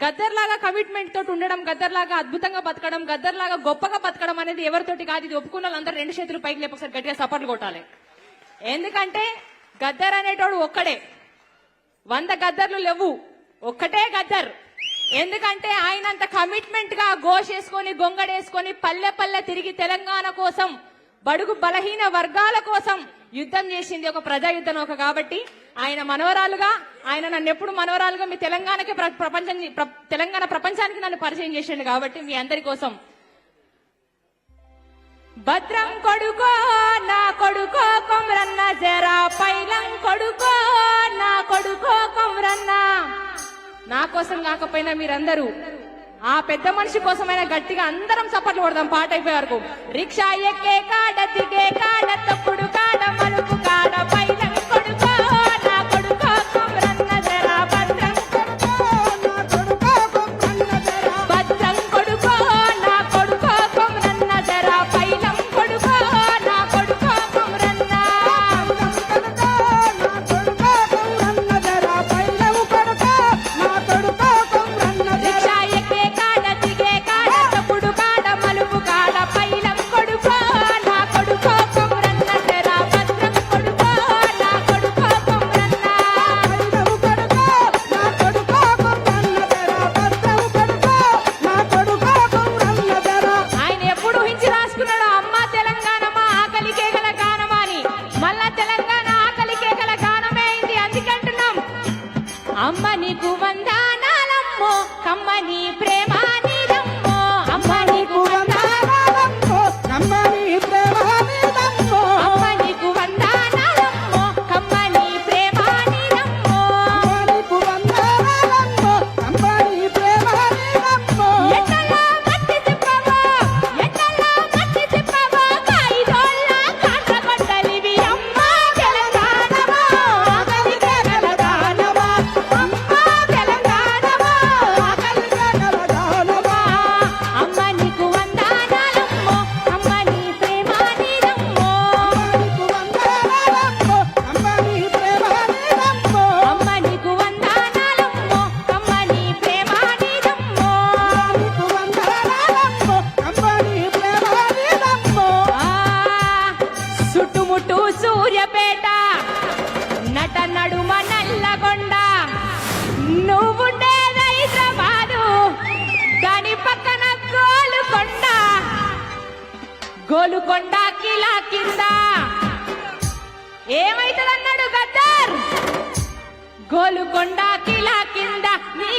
గద్దర్లాగా commitment తోటి ఉండడం, గద్దర్లాగా అద్భుతంగా బతకడం, గద్దర్లాగా గొప్పగా బతకడం అనేది ఎవరితోటి కాదు. ఇది ఒప్పుకున్న వాళ్ళందరూ 2 చేతులు పైకి లేపి ఒకసారి గట్టిగా సపోర్ట్లు కొట్టాలి. ఎందుకంటే గద్దర్ అనేటోడు ఒక్కడే, 100 గద్దర్లు లేవు, ఒక్కటే గద్దర్. ఎందుకంటే ఆయనంత కమిట్మెంట్ గా గోషేసుకొని గొంగడేసుకొని పల్లె పల్లె తిరిగి తెలంగాణ కోసం, బడుగు బలహీన వర్గాల కోసం యుద్ధం చేసింది ఒక ప్రజా యుద్ధ నౌక. కాబట్టి ఆయన మనవరాలుగా, ఆయన నన్ను ఎప్పుడు మనవరాలుగా మీ తెలంగాణకి తెలంగాణ ప్రపంచానికి నన్ను పరిచయం చేసిండు. కాబట్టి మీ అందరి కోసం భద్రం కొడుకో నా కొడుకో కొమ్రన్న, జరా పైలం కొడుకో నా కొడుకో కొమ్రన్న. నా కోసం కాకపోయినా మీరందరూ ఆ పెద్ద మనిషి కోసమైనా గట్టిగా అందరం చప్పట్లు కొడదాం పాట అయిపోయే వరకు. రిక్షా ఎక్కే కాడ దిగే కాడ తప్పుడు కాడ మలుపు కాడ పైలం కొడుకో నా కొడుకో కొమ్రన్న, జరా భద్రం భద్రం కొడుకో నా కొడుకో కొమ్రన్న, జరా పైలం కొడుకో నా కొడుకో కొమ్రన్న. రిక్షా ఎక్కే కాడ దిగే కాడ తప్పుడు కాడ మలుపు కాడ పైలం కొడుకో నా కొడుకో కొమ్రన్న, జరా భద్రం కొడుకో నా కొడుకో కొమ్రన్న. ఆయన ఎప్పుడు హించి రాసుకున్నాడు, అమ్మ తెలంగాణ మా ఆకలి కేకల గానమా అని. మళ్ళా తెలంగాణ ఆకలి కేకల గానమే అయింది. అందుకంటున్నాం, అమ్మ నీకు వందనాలమ్మో, కమ్మ నీ ప్రేమ నీదమ్మో. అమ్మ నీకు వందనాలమ్మో, అమ్మ నీకు వందనాలమ్మో, కమ్మ నీ ప్రేమ నీదమ్మో. ఎట్టలా మట్టి తిప్పవో, ఎట్టలా మట్టి తిప్పవో, కాయిదోళ్ళ కాట్ల కొట్టలివి అమ్మ తెలంగాణవో, ఆకలి కేకల గానమా. అమ్మ తెలంగాణవో, ఆకలి కేకల గానమా. అమ్మ నీకు వందనాలమ్మో, అమ్మ నీ ప్రేమ నీదమ్మో. అమ్మ నీకు వందనాలమ్మో, అమ్మ నీ ప్రేమ నీదమ్మో. చుట్టుముట్టు సూర్యపేట, నట నడుమ నల్లగొండ, నువ్వుండేది హైదరాబాదు, దాని పక్కన గోలుకొండ. గోలుకొండ కిలా కింద ఏమైతుందన్నాడు గద్దర్. గోలుకొండ కిలా కింద నీ